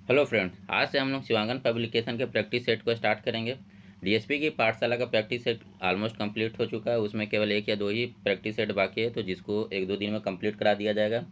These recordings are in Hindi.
हेलो फ्रेंड्स, आज से हम लोग शिवांगन पब्लिकेशन के प्रैक्टिस सेट को स्टार्ट करेंगे। डीएसपी की पाठशाला का प्रैक्टिस सेट ऑलमोस्ट कंप्लीट हो चुका है। उसमें केवल एक या दो ही प्रैक्टिस सेट बाकी है, तो जिसको एक दो दिन में कंप्लीट करा दिया जाएगा।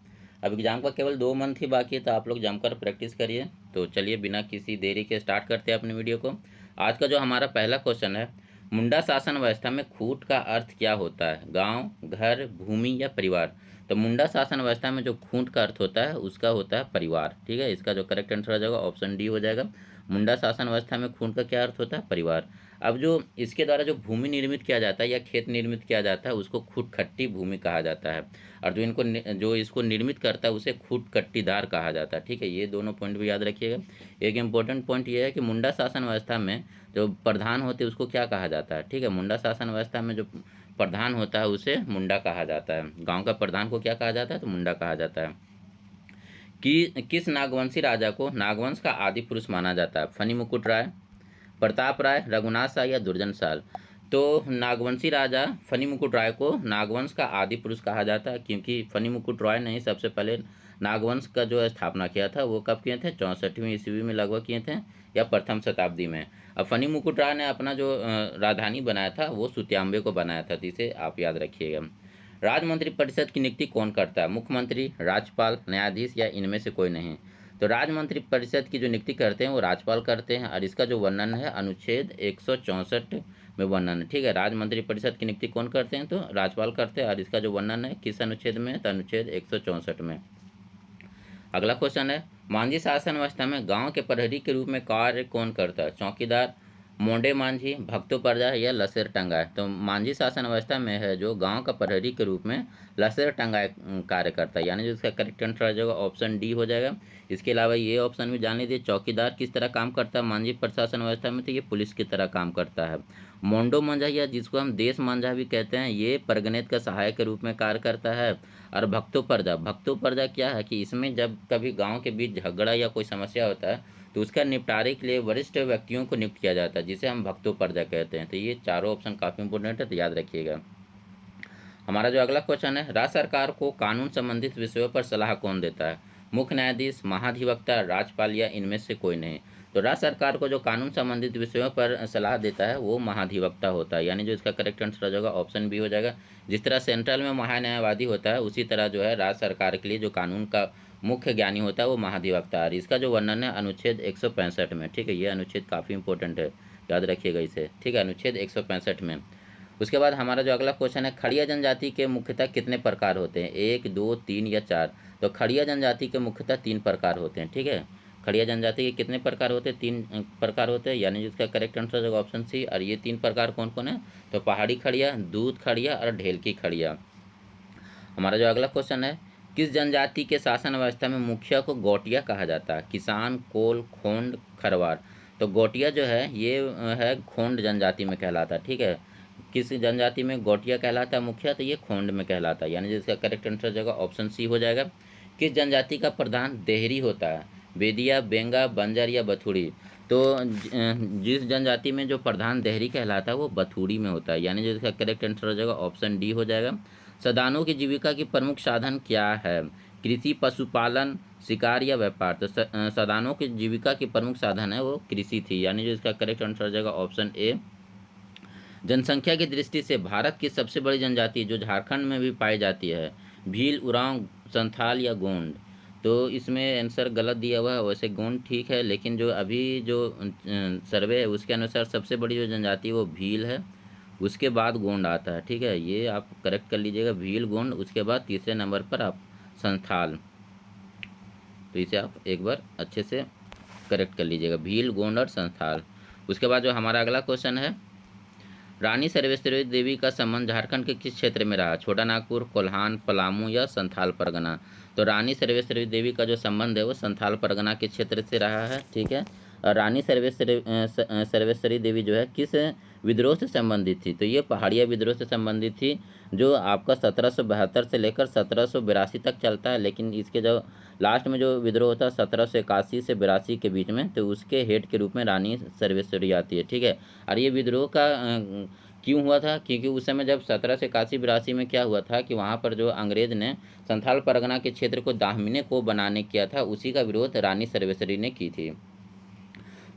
अब एग्जाम का केवल 2 मंथ ही बाकी है, तो आप लोग जमकर प्रैक्टिस करिए। तो चलिए बिना किसी देरी के स्टार्ट करते हैं अपनी वीडियो को। आज का जो हमारा पहला क्वेश्चन है, मुंडा शासन व्यवस्था में खूंट का अर्थ क्या होता है? गाँव, घर, भूमि या परिवार? तो मुंडा शासन व्यवस्था में जो खूंट का अर्थ होता है उसका होता है परिवार। ठीक है, इसका जो करेक्ट आंसर आ जाएगा ऑप्शन डी हो जाएगा। मुंडा शासन व्यवस्था में खूंट का क्या अर्थ होता है? परिवार। अब जो इसके द्वारा जो भूमि निर्मित किया जाता है या खेत निर्मित किया जाता है उसको खूंटखट्टी भूमि कहा जाता है। और जो इसको निर्मित करता है उसे खूंटकट्टीदार कहा जाता है। ठीक है, ये दोनों पॉइंट भी याद रखिएगा। एक इम्पोर्टेंट पॉइंट ये है कि मुंडा शासन व्यवस्था में जो प्रधान होते हैं उसको क्या कहा जाता है? ठीक है, मुंडा शासन व्यवस्था में जो प्रधान होता है उसे मुंडा कहा जाता है। गांव का प्रधान को क्या कहा जाता है? तो मुंडा कहा जाता है। कि किस नागवंशी राजा को नागवंश का आदि पुरुष माना जाता है? फनी मुकुट राय, प्रताप राय, रघुनाथ शाह या दुर्जन साल? तो नागवंशी राजा फनी मुकुट राय को नागवंश का आदि पुरुष कहा जाता है, क्योंकि फनी मुकुट राय ने ही सबसे पहले नागवंश का जो स्थापना किया था वो कब किए थे? 64वीं ईस्वी में लगभग किए थे, या प्रथम शताब्दी में। अब फनी मुकुट राय ने अपना जो राजधानी बनाया था वो सुत्याम्बे को बनाया था, तो इसे आप याद रखिएगा। राज्य मंत्रिपरिषद की नियुक्ति कौन करता है? मुख्यमंत्री, राज्यपाल, न्यायाधीश या इनमें से कोई नहीं? तो राज्य मंत्रिपरिषद की जो नियुक्ति करते हैं वो राज्यपाल करते हैं, और इसका जो वर्णन है अनुच्छेद 164 में वर्णन है। ठीक है, राज्य मंत्रिपरिषद की नियुक्ति कौन करते हैं? तो राज्यपाल करते हैं, और इसका जो वर्णन है किस अनुच्छेद में? तो अनुच्छेद 164 में। अगला क्वेश्चन है, मांझी शासन व्यवस्था में गांव के प्रहरी के रूप में कार्य कौन करता है? चौकीदार, मोंडे मांझी, भक्तोपरजा या लसेर टंगाए? तो मांझी शासन व्यवस्था में है जो गांव का प्रहरी के रूप में लसेर टंगाए कार्य करता है, यानी जो इसका करेक्ट आंसर आ जाएगा ऑप्शन डी हो जाएगा। इसके अलावा ये ऑप्शन भी जान लीजिए, चौकीदार किस तरह काम करता है मांझी प्रशासन व्यवस्था में? तो ये पुलिस की तरह काम करता है। मोंडो मंझा या जिसको हम देश मंझा भी कहते हैं, ये परगनेत का सहायक के रूप में कार्य करता है। और भक्तोपरजा क्या है कि इसमें जब कभी गांव के बीच झगड़ा या कोई समस्या होता है तो उसका निपटारे के लिए वरिष्ठ व्यक्तियों को नियुक्त किया जाता है, जिसे हम भक्तोपरजा कहते हैं। तो ये चारों ऑप्शन काफ़ी इंपॉर्टेंट है, तो याद रखिएगा। हमारा जो अगला क्वेश्चन है, राज्य सरकार को कानून संबंधित विषयों पर सलाह कौन देता है? मुख्य न्यायाधीश, महाधिवक्ता, राज्यपाल या इनमें से कोई नहीं? तो राज्य सरकार को जो कानून संबंधित विषयों पर सलाह देता है वो महाधिवक्ता होता है, यानी जो इसका करेक्ट आंसर हो जाएगा ऑप्शन बी हो जाएगा। जिस तरह सेंट्रल में महान्यायवादी होता है उसी तरह जो है राज्य सरकार के लिए जो कानून का मुख्य ज्ञानी होता है वो महाधिवक्ता है। इसका जो वर्णन है अनुच्छेद 165 में। ठीक है, ये अनुच्छेद काफ़ी इंपॉर्टेंट है, याद रखिएगा इसे। ठीक है, अनुच्छेद 165 में। उसके बाद हमारा जो अगला क्वेश्चन है, खड़िया जनजाति के मुख्यतः कितने प्रकार होते हैं? 1, 2, 3 या 4? तो खड़िया जनजाति के मुख्यतः 3 प्रकार होते हैं। ठीक है, खड़िया जनजाति के कितने प्रकार होते हैं? 3 प्रकार होते हैं, यानी जिसका करेक्ट आंसर होगा ऑप्शन सी। और ये 3 प्रकार कौन कौन है? तो पहाड़ी खड़िया, दूध खड़िया और ढेलकी खड़िया। हमारा जो अगला क्वेश्चन है, किस जनजाति के शासन व्यवस्था में मुखिया को गौटिया कहा जाता है? किसान, कोल, खोंड, खरवार? तो गौटिया जो है ये है खोंड जनजाति में कहलाता है। ठीक है, किस जनजाति में गौटिया कहलाता है मुखिया? तो ये खोंड में कहलाता है, यानी जिसका करेक्ट आंसर हो जाएगा ऑप्शन सी हो जाएगा। किस जनजाति का प्रधान देहरी होता है? बेदिया, बेंगा, बंजर या बथुड़ी? तो जिस जनजाति में जो प्रधान देहरी कहलाता है वो बथुड़ी में होता है, यानी जिसका करेक्ट आंसर हो जाएगा ऑप्शन डी हो जाएगा। सदानों की जीविका की प्रमुख साधन क्या है? कृषि, पशुपालन, शिकार या व्यापार? तो सदानों की जीविका की प्रमुख साधन है वो कृषि थी, यानी जो इसका करेक्ट आंसर हो जाएगा ऑप्शन ए। जनसंख्या की दृष्टि से भारत की सबसे बड़ी जनजाति जो झारखंड में भी पाई जाती है, भील, उरांव, संथाल या गोंड? तो इसमें आंसर गलत दिया हुआ है, वैसे गोंड ठीक है, लेकिन जो अभी जो सर्वे है उसके अनुसार सबसे बड़ी जो जनजाति है वो भील है, उसके बाद गोंड आता है। ठीक है, ये आप करेक्ट कर लीजिएगा, भील, गोंड, उसके बाद तीसरे नंबर पर आप संथाल। तो इसे आप एक बार अच्छे से करेक्ट कर लीजिएगा, भील, गोंड और संथाल। उसके बाद जो हमारा अगला क्वेश्चन है, रानी सर्वेश्वरी देवी का संबंध झारखंड के किस क्षेत्र में रहा? छोटा नागपुर, कोल्हान, पलामू या संथाल परगना? तो रानी सर्वेश्वरी देवी का जो संबंध है वो संथाल परगना के क्षेत्र से रहा है। ठीक है, और रानी सर्वेश्वरी देवी जो है किस विद्रोह से संबंधित थी? तो ये पहाड़िया विद्रोह से संबंधित थी, जो आपका 1772 से लेकर 1782 तक चलता है, लेकिन इसके जो लास्ट में जो विद्रोह होता है 1781 से 82 के बीच में, तो उसके हेड के रूप में रानी सर्वेश्वरी आती है। ठीक है, और ये विद्रोह का क्यों हुआ था? क्योंकि उस समय जब 1781-82 में क्या हुआ था कि वहाँ पर जो अंग्रेज़ ने संथाल परगना के क्षेत्र को दाहिने को बनाने किया था, उसी का विरोध रानी सर्वेश्वरी ने की थी।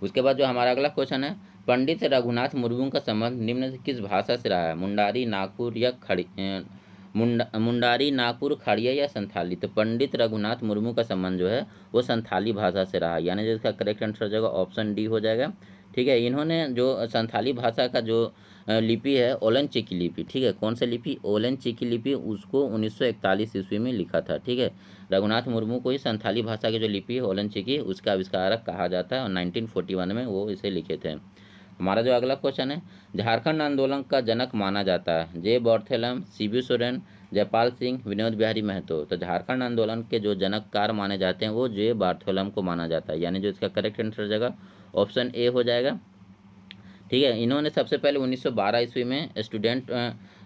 उसके बाद जो हमारा अगला क्वेश्चन है, पंडित रघुनाथ मुर्मू का संबंध निम्न से किस भाषा से रहा है? मुंडारी, नागपुर या मुंडारी, नागपुर, खड़िया या संथाली? तो पंडित रघुनाथ मुर्मू का संबंध जो है वो संथाली भाषा से रहा है, यानी जो इसका करेक्ट आंसर हो जाएगा ऑप्शन डी हो जाएगा। ठीक है, इन्होंने जो संथाली भाषा का जो लिपि है ओलन चिकी लिपि, ठीक है, कौन सा लिपि? ओलन चिकी लिपि, उसको 1941 ईस्वी में लिखा था। ठीक है, रघुनाथ मुर्मू को ही संथाली भाषा की जो लिपि है ओलन चिकी, उसका आविष्कारक कहा जाता है और 1941 में वो इसे लिखे थे। हमारा जो अगला क्वेश्चन है, झारखंड आंदोलन का जनक माना जाता है जे बौर्थेलम, शिबू सोरेन, जयपाल सिंह, विनोद बिहारी महतो? तो झारखंड आंदोलन के जो जनककार माने जाते हैं वो जे बार्थेलम को माना जाता है, यानी जो इसका करेक्ट आंसर हो जाएगा ऑप्शन ए हो जाएगा। ठीक है, इन्होंने सबसे पहले 1912 ईस्वी में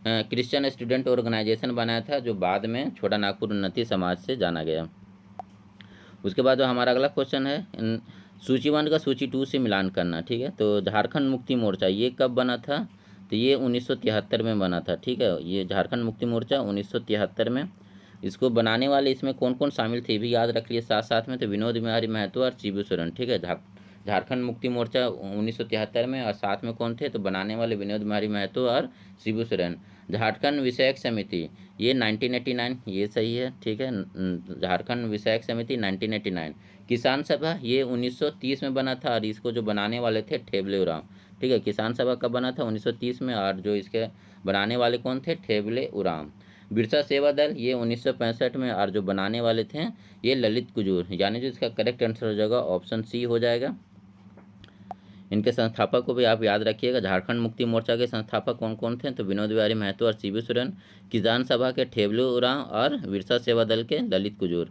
क्रिश्चियन स्टूडेंट ऑर्गेनाइजेशन बनाया था, जो बाद में छोटा नागपुर उन्नति समाज से जाना गया। उसके बाद जो हमारा अगला क्वेश्चन है, सूची 1 का सूची 2 से मिलान करना। ठीक है, तो झारखंड मुक्ति मोर्चा ये कब बना था? तो ये 1973 में बना था। ठीक है, ये झारखंड मुक्ति मोर्चा 1973 में। इसको बनाने वाले इसमें कौन कौन शामिल थे भी याद रख लिए साथ साथ में, तो विनोद बिहारी महतो और शिबू सोरेन। ठीक है, झारखंड मुक्ति मोर्चा 1973 में, और साथ में कौन थे? तो बनाने वाले विनोद बिहारी महतो और शिबू सोरेन। झारखंड विषयक समिति ये 1989, ये सही है। ठीक है, झारखंड विषयक समिति 1989। किसान सभा ये 1930 में बना था, और इसको जो बनाने वाले थे ठेबले उरांव। ठीक है, किसान सभा कब बना था? 1930 में, और जो इसके बनाने वाले कौन थे? ठेबले उरांव। बिरसा सेवा दल ये 1965 में, और जो बनाने वाले थे ये ललित कुजूर, यानी जो इसका करेक्ट आंसर हो जाएगा ऑप्शन सी हो जाएगा। इनके संस्थापक को भी आप याद रखिएगा। झारखंड मुक्ति मोर्चा के संस्थापक कौन कौन थे? तो विनोद बिहारी महतो और शिबू सोरेन। किसान सभा के ठेबलू उरांव और बिरसा सेवा दल के ललित कुजूर।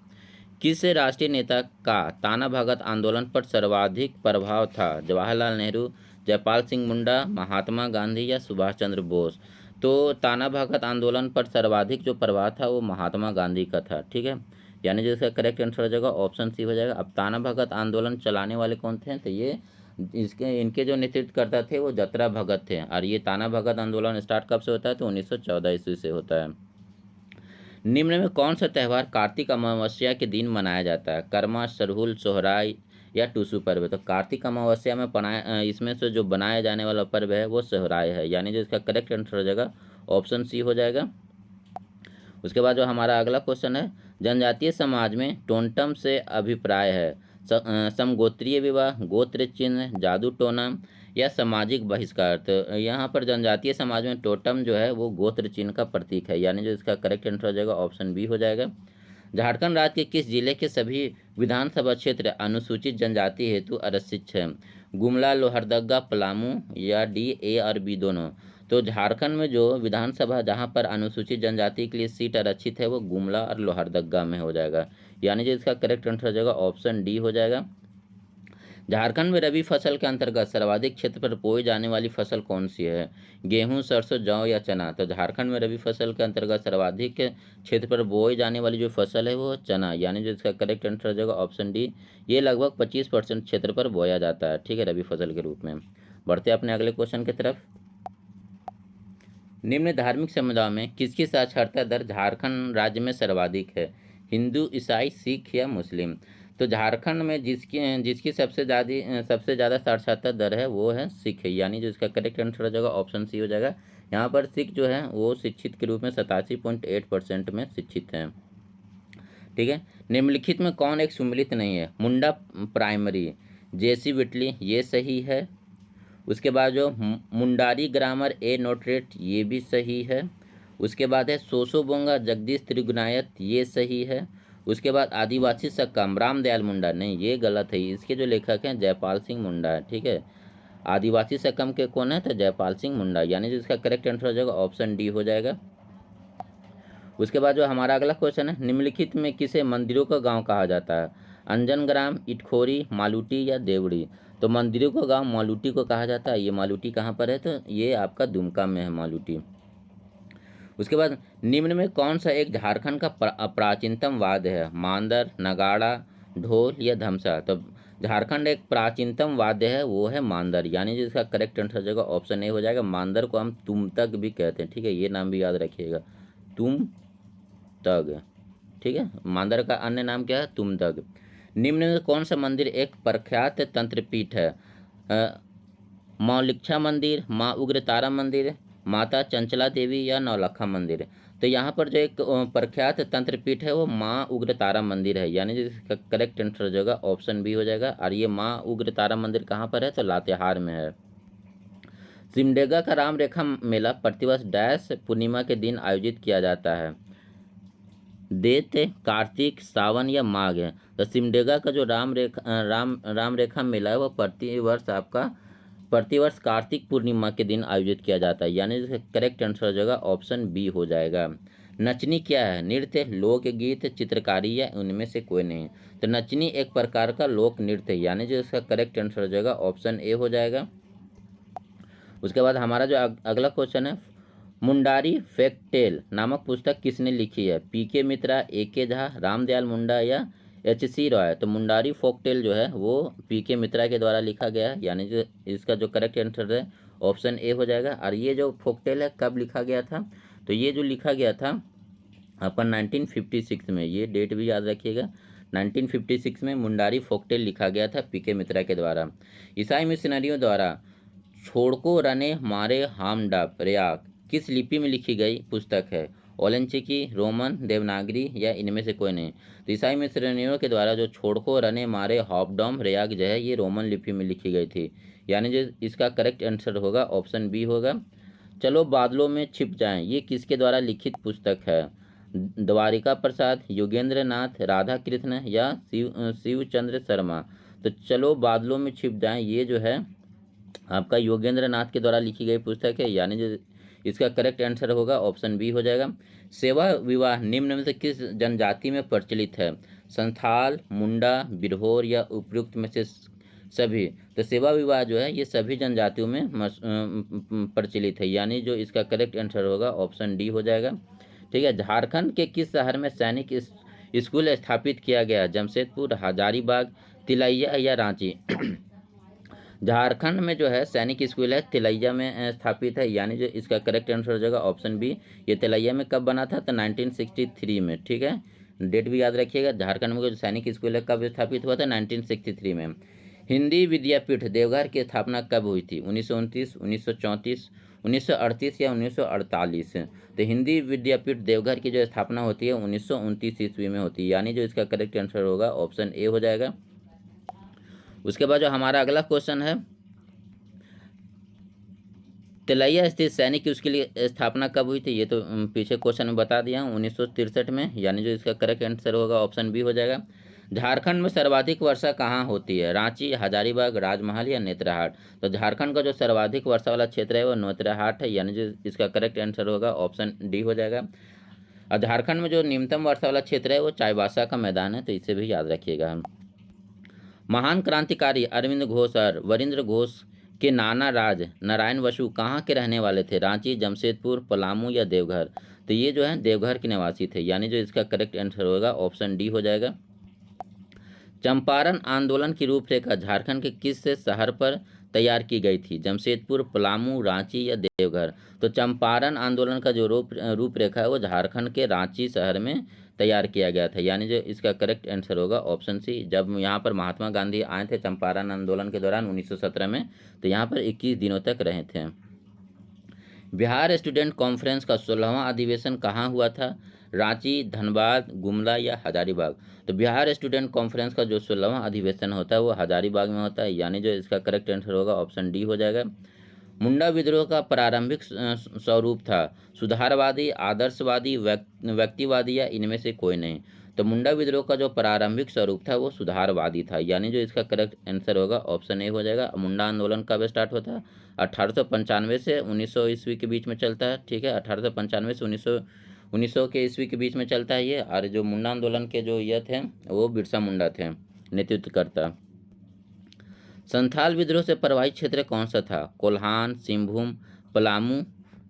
किस राष्ट्रीय नेता का ताना भगत आंदोलन पर सर्वाधिक प्रभाव था? जवाहरलाल नेहरू, जयपाल सिंह मुंडा, महात्मा गांधी या सुभाष चंद्र बोस? तो ताना भगत आंदोलन पर सर्वाधिक जो प्रभाव था वो महात्मा गांधी का था। ठीक है, यानी जो इसका करेक्ट आंसर हो जाएगा ऑप्शन सी हो जाएगा। अब ताना भगत आंदोलन चलाने वाले कौन थे? तो ये इनके जो नेतृत्व करता थे वो जतरा भगत थे, और ये ताना भगत आंदोलन स्टार्ट कब से होता है? तो 1914 ईस्वी से होता है। निम्न में कौन सा त्यौहार कार्तिक अमावस्या के दिन मनाया जाता है? कर्मा, सरहुल, सोहराय या टूसू पर्व? तो कार्तिक अमावस्या में इसमें से जो बनाया जाने वाला पर्व है वो सोहराय है, यानी जो इसका करेक्ट आंसर हो जाएगा ऑप्शन सी हो जाएगा। उसके बाद जो हमारा अगला क्वेश्चन है, जनजातीय समाज में टोंटम से अभिप्राय है समगोत्रीय विवाह, गोत्र चिन्ह, जादू टोना या सामाजिक बहिष्कार? तो यहाँ पर जनजातीय समाज में टोटम जो है वो गोत्र चिन्ह का प्रतीक है, यानी जो इसका करेक्ट आंसर हो जाएगा ऑप्शन बी हो जाएगा। झारखंड राज्य के किस जिले के सभी विधानसभा क्षेत्र अनुसूचित जनजाति हेतु आरक्षित हैं? गुमला, लोहरदगा, पलामू या डी, ए और बी दोनों? तो झारखंड में जो विधानसभा जहाँ पर अनुसूचित जनजाति के लिए सीट आरक्षित है वो गुमला और लोहरदगा में हो जाएगा, यानी जो इसका करेक्ट आंसर हो जाएगा ऑप्शन डी हो जाएगा। झारखंड में रबी फसल के अंतर्गत सर्वाधिक क्षेत्र पर बोई जाने वाली फसल कौन सी है? गेहूं, सरसों, जौ या चना? तो झारखंड में रबी फसल के अंतर्गत सर्वाधिक क्षेत्र पर बोई जाने वाली जो फसल है वो चना, यानी जो इसका करेक्ट आंसर हो जाएगा ऑप्शन डी। ये लगभग 25% क्षेत्र पर बोया जाता है। ठीक है, रबी फसल के रूप में। बढ़ते अपने अगले क्वेश्चन की तरफ। निम्न धार्मिक समुदाय में किसकी साक्षरता दर झारखंड राज्य में सर्वाधिक है? हिंदू, ईसाई, सिख या मुस्लिम? तो झारखंड में जिसकी सबसे ज़्यादा साक्षरता दर है वो है सिख है, यानी जो इसका करेक्ट आंसर हो जाएगा ऑप्शन सी हो जाएगा। यहाँ पर सिख जो है वो शिक्षित के रूप में 87.8% में शिक्षित हैं। ठीक है, निम्नलिखित में कौन एक सुमिलित नहीं है? मुंडा प्राइमरी, जेसी विटली, ये सही है। उसके बाद जो मुंडारी ग्रामर ए नोटरेट, ये भी सही है। उसके बाद है सोसोबोंगा जगदीश त्रिगुनायत, ये सही है। उसके बाद आदिवासी सक्कम रामदयाल मुंडा, नहीं ये गलत है, इसके जो लेखक हैं जयपाल सिंह मुंडा है। ठीक है, आदिवासी सक्कम के कौन है? तो जयपाल सिंह मुंडा, यानी जो इसका करेक्ट आंसर हो जाएगा ऑप्शन डी हो जाएगा। उसके बाद जो हमारा अगला क्वेश्चन है, निम्नलिखित में किसे मंदिरों का गांव कहा जाता है? अंजन ग्राम, इटखोरी, मालूटी या देवड़ी? तो मंदिरों का गांव मालूटी को कहा जाता है। ये मालूटी कहाँ पर है? तो ये आपका दुमका में है मालूटी। उसके बाद निम्न में कौन सा एक झारखंड का प्राचीनतम वाद्य है? मांदर, नगाड़ा, ढोल या धमसा? तो झारखंड एक प्राचीनतम वाद्य है, वो है मांदर, यानी जिसका करेक्ट आंसर जगह ऑप्शन ए हो जाएगा। मांदर को हम तुम तक भी कहते हैं, ठीक है, ये नाम भी याद रखिएगा, तुम तग, ठीक है। मांदर का अन्य नाम क्या है, तुम तग। निम्न में कौन सा मंदिर एक प्रख्यात तंत्रपीठ है? मौलिक्षा मंदिर, माँ उग्रतारा मंदिर, माता चंचला देवी या नौलखा मंदिर? तो यहाँ पर जो एक प्रख्यात तंत्रपीठ है वो माँ उग्रतारा मंदिर है, यानी जिसका करेक्ट आंसर जो होगा ऑप्शन बी हो जाएगा। और ये माँ उग्रतारा मंदिर कहाँ पर है, तो लातेहार में है। सिमडेगा का राम रेखा मेला प्रतिवर्ष डैश पूर्णिमा के दिन आयोजित किया जाता है? देत, कार्तिक, सावन या माघ है? तो सिमडेगा का जो राम रेखा मेला है वो प्रतिवर्ष कार्तिक पूर्णिमा के दिन आयोजित किया जाता है, यानी इसका करेक्ट आंसर जो होगा ऑप्शन बी हो जाएगा। नचनी क्या है? नृत्य, लोकगीत, चित्रकारी या उनमें से कोई नहीं? तो नचनी एक प्रकार का लोक नृत्य है, यानी जो इसका करेक्ट आंसर जो होगा ऑप्शन ए हो जाएगा। उसके बाद हमारा जो अगला क्वेश्चन है, मुंडारी फेक्टेल नामक पुस्तक किसने लिखी है? पीके मित्रा, एके झा, रामदयाल मुंडा या एच.सी. रॉय? तो मुंडारी फोकटेल जो है वो पीके मित्रा के द्वारा लिखा गया है, यानी जो इसका जो करेक्ट आंसर है ऑप्शन ए हो जाएगा। और ये जो फोकटेल है कब लिखा गया था? तो ये जो लिखा गया था अपन 1956 में, ये डेट भी याद रखिएगा, 1956 में मुंडारी फोकटेल लिखा गया था पीके मित्रा के द्वारा। ईसाई मिशनरियों द्वारा छोड़को रने मारे हामडा प्रयाग किस लिपि में लिखी गई पुस्तक है? ओलेंचिकी, रोमन, देवनागरी या इनमें से कोई नहीं? तो ईसाई मिशनरियों के द्वारा जो छोड़को रने मारे हॉपडॉम प्रयाग जो है ये रोमन लिपि में लिखी गई थी, यानी जो इसका करेक्ट आंसर होगा ऑप्शन बी होगा। चलो बादलों में छिप जाएं, ये किसके द्वारा लिखित पुस्तक है? द्वारिका प्रसाद, योगेंद्र नाथ, राधा कृष्ण या शिवचंद्र शर्मा? तो चलो बादलों में छिप जाएं ये जो है आपका योगेंद्र नाथ के द्वारा लिखी गई पुस्तक है, यानी जो इसका करेक्ट आंसर होगा ऑप्शन बी हो जाएगा। सेवा विवाह निम्न में से किस जनजाति में प्रचलित है? संथाल, मुंडा, बिरहोर या उपयुक्त में से सभी? तो सेवा विवाह जो है ये सभी जनजातियों में प्रचलित है, यानी जो इसका करेक्ट आंसर होगा ऑप्शन डी हो जाएगा, ठीक है। झारखंड के किस शहर में सैनिक स्कूल स्थापित किया गया? जमशेदपुर, हजारीबाग, तिलैया या रांची? झारखंड में जो है सैनिक स्कूल है तिलैया में स्थापित है, यानी जो इसका करेक्ट आंसर हो जाएगा ऑप्शन बी। ये तिलैया में कब बना था? तो 1963 में, ठीक है, डेट भी याद रखिएगा। झारखंड में जो सैनिक स्कूल है कब स्थापित हुआ था? 1963 में। हिंदी विद्यापीठ देवघर की स्थापना कब हुई थी? 1929, 1934, 1938 या 1948? तो हिंदी विद्यापीठ देवघर की जो स्थापना होती है 1929 ईस्वी में होती है, यानी जो इसका करेक्ट आंसर होगा ऑप्शन ए हो जाएगा। उसके बाद जो हमारा अगला क्वेश्चन है, तिलैया स्थित सैनिक की उसके लिए स्थापना कब हुई थी? ये तो पीछे क्वेश्चन में बता दिया हूँ, 1963 में, यानी जो इसका करेक्ट आंसर होगा ऑप्शन बी हो जाएगा। झारखंड में सर्वाधिक वर्षा कहाँ होती है? रांची, हजारीबाग, राजमहल या नेतरहाट? तो झारखंड का जो सर्वाधिक वर्षा वाला क्षेत्र है वो नेतरहाट है, यानी जो इसका करेक्ट आंसर होगा ऑप्शन डी हो जाएगा। और झारखंड में जो न्यूनतम वर्षा वाला क्षेत्र है वो चाईबासा का मैदान है, तो इसे भी याद रखिएगा हम। महान क्रांतिकारी अरविंद घोष और वरिंद्र घोष के नाना राज नारायण बसु कहाँ के रहने वाले थे? रांची, जमशेदपुर, पलामू या देवघर? तो ये जो है देवघर के निवासी थे, यानी जो इसका करेक्ट आंसर होगा ऑप्शन डी हो जाएगा। चंपारण आंदोलन की रूपरेखा झारखंड के किस शहर पर तैयार की गई थी? जमशेदपुर, पलामू, रांची या देवघर? तो चंपारण आंदोलन का जो रूपरेखा है वो झारखंड के रांची शहर में तैयार किया गया था, यानी जो इसका करेक्ट आंसर होगा ऑप्शन सी। जब यहाँ पर महात्मा गांधी आए थे चंपारण आंदोलन के दौरान 1917 में, तो यहाँ पर 21 दिनों तक रहे थे। बिहार स्टूडेंट कॉन्फ्रेंस का 16वां अधिवेशन कहाँ हुआ था? रांची, धनबाद, गुमला या हजारीबाग? तो बिहार स्टूडेंट कॉन्फ्रेंस का जो 16वां अधिवेशन होता है वो हजारीबाग में होता है, यानी जो इसका करेक्ट आंसर होगा ऑप्शन डी हो जाएगा। मुंडा विद्रोह का प्रारंभिक स्वरूप था सुधारवादी, आदर्शवादी, व्यक्तिवादी या इनमें से कोई नहीं? तो मुंडा विद्रोह का जो प्रारंभिक स्वरूप था वो सुधारवादी था, यानी जो इसका करेक्ट आंसर होगा ऑप्शन ए हो जाएगा। मुंडा आंदोलन कब स्टार्ट होता है? 1895 से 1900 ईस्वी के बीच में चलता है, ठीक है, 1895 से 1900 के ईस्वी के बीच में चलता है ये। और जो मुंडा आंदोलन के जो ये थे वो बिरसा मुंडा थे नेतृत्व करता। संथाल विद्रोह से प्रभावित क्षेत्र कौन सा था? कोल्हान, सिंहभूम, पलामू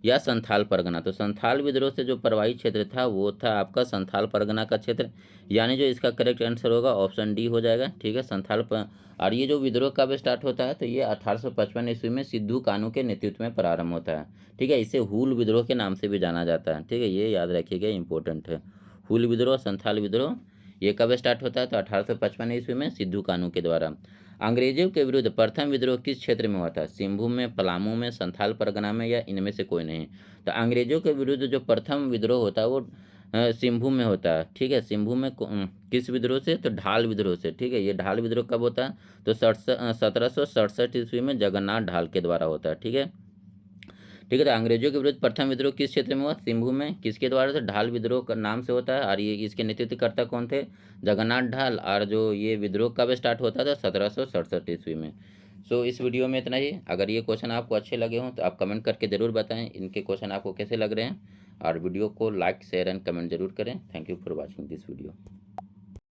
या संथाल परगना। तो संथाल विद्रोह से जो प्रभावित क्षेत्र था वो था आपका संथाल परगना का क्षेत्र, यानी जो इसका करेक्ट आंसर होगा ऑप्शन डी हो जाएगा। ठीक है, और ये जो विद्रोह कब स्टार्ट होता है तो ये 1855 ईस्वी में सिद्धू कानू के नेतृत्व में प्रारंभ होता है। ठीक है, इसे हूल विद्रोह के नाम से भी जाना जाता है। ठीक है, ये याद रखिएगा, इंपॉर्टेंट है। हूल विद्रोह, संथाल विद्रोह, ये कब स्टार्ट होता है तो 1855 ईस्वी में सिद्धू कानू के द्वारा। अंग्रेजों के विरुद्ध प्रथम विद्रोह किस क्षेत्र में हुआ था? सिंहभूम में, पलामू में, संथाल परगना में, या इनमें से कोई नहीं? तो अंग्रेजों के विरुद्ध जो प्रथम विद्रोह होता है वो सिंहभूम में होता है। ठीक है, सिंहभूम में किस विद्रोह से? तो ढाल विद्रोह से। ठीक है, ये ढाल विद्रोह कब होता है तो 1767 ईस्वी में जगन्नाथ ढाल के द्वारा होता है। ठीक है, ठीक है, तो अंग्रेजों के विरुद्ध प्रथम विद्रोह किस क्षेत्र में हुआ? सिंहभूम में। किसके द्वारा? से ढाल विद्रोह का नाम से होता है, और ये इसके नेतृत्वकर्ता कौन थे? जगन्नाथ ढाल। और जो ये विद्रोह कब स्टार्ट होता था? 1767 ईस्वी में। सो इस वीडियो में इतना ही। अगर ये क्वेश्चन आपको अच्छे लगे हों तो आप कमेंट करके ज़रूर बताएं इनके क्वेश्चन आपको कैसे लग रहे हैं, और वीडियो को लाइक, शेयर एंड कमेंट जरूर करें। Thank you for watching this video.